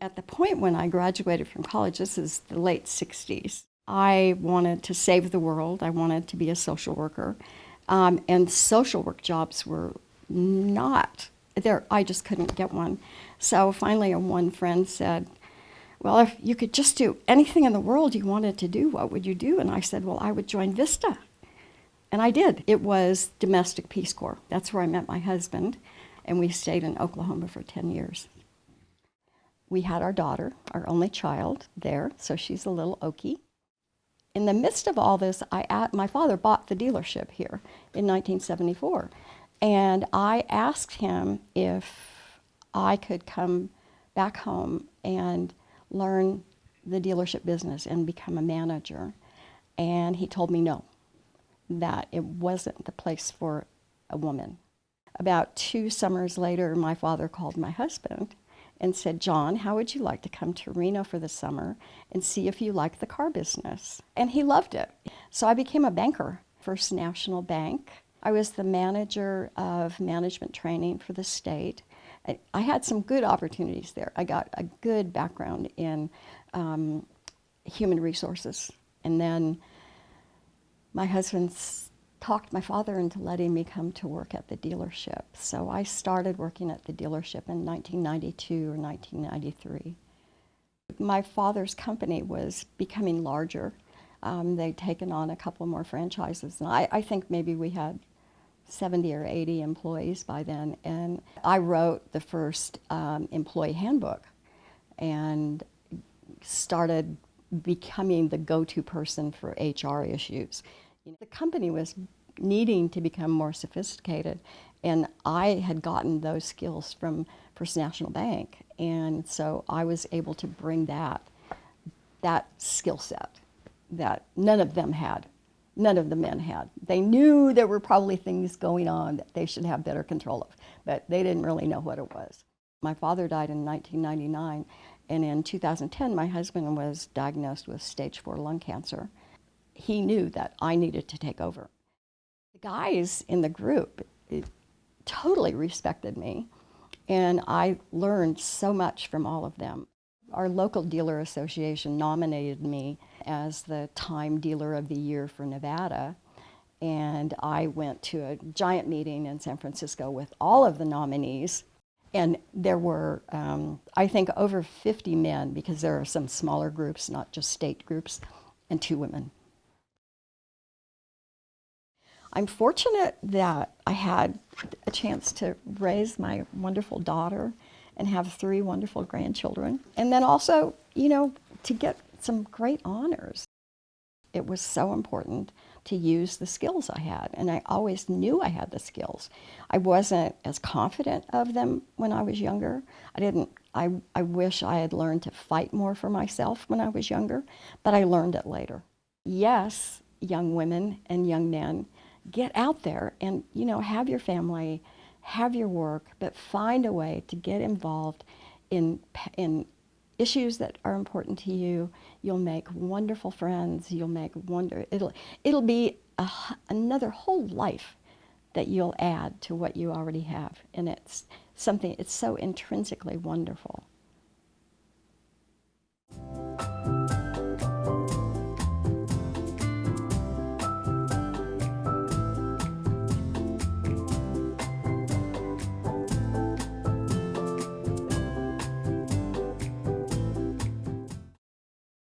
At the point when I graduated from college, this is the late 60s, I wanted to save the world. I wanted to be a social worker. And social work jobs were not there. I just couldn't get one. So finally, one friend said, well, if you could just do anything in the world you wanted to do, what would you do? And I said, well, I would join VISTA. And I did. It was Domestic Peace Corps. That's where I met my husband, and we stayed in Oklahoma for 10 years. We had our daughter, our only child, there, so she's a little Okie. In the midst of all this, my father bought the dealership here in 1974, and I asked him if I could come back home and learn the dealership business and become a manager, and he told me no, that it wasn't the place for a woman. About 2 summers later, my father called my husband and said, John, how would you like to come to Reno for the summer and see if you like the car business? And he loved it. So I became a banker, First National Bank. I was the manager of management training for the state. I had some good opportunities there. I got a good background in human resources. And then my husband talked my father into letting me come to work at the dealership. So I started working at the dealership in 1992 or 1993. My father's company was becoming larger. They'd taken on a couple more franchises. And I think maybe we had 70 or 80 employees by then. And I wrote the first employee handbook and started becoming the go-to person for HR issues. The company was needing to become more sophisticated, and I had gotten those skills from First National Bank, and so I was able to bring that skill set that none of the men had. They knew there were probably things going on that they should have better control of, but they didn't really know what it was. My father died in 1999, and in 2010, my husband was diagnosed with stage 4 lung cancer. He knew that I needed to take over. The guys in the group totally respected me, and I learned so much from all of them. Our local dealer association nominated me as the Time Dealer of the Year for Nevada, and I went to a giant meeting in San Francisco with all of the nominees. And there were, I think, over 50 men, because there are some smaller groups, not just state groups, and 2 women. I'm fortunate that I had a chance to raise my wonderful daughter and have 3 wonderful grandchildren. And then also, to get some great honors. It was so important to use the skills I had, and I always knew I had the skills. I wasn't as confident of them when I was younger. I wish I had learned to fight more for myself when I was younger, but I learned it later. Yes, young women and young men, get out there and, have your family, have your work, but find a way to get involved in issues that are important to you. You'll make wonderful friends. You'll make it'll be another whole life that you'll add to what you already have. And it's so intrinsically wonderful.